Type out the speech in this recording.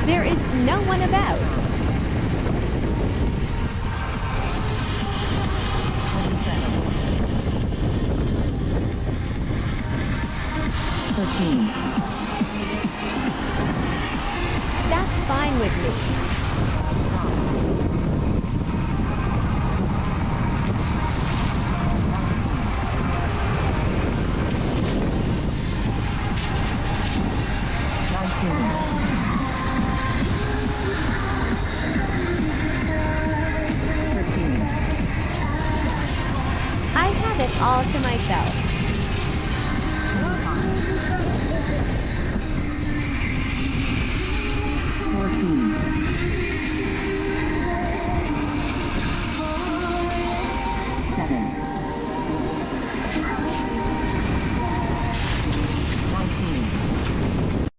There is no one about. 13. That's fine with me. 13. I have it all to myself.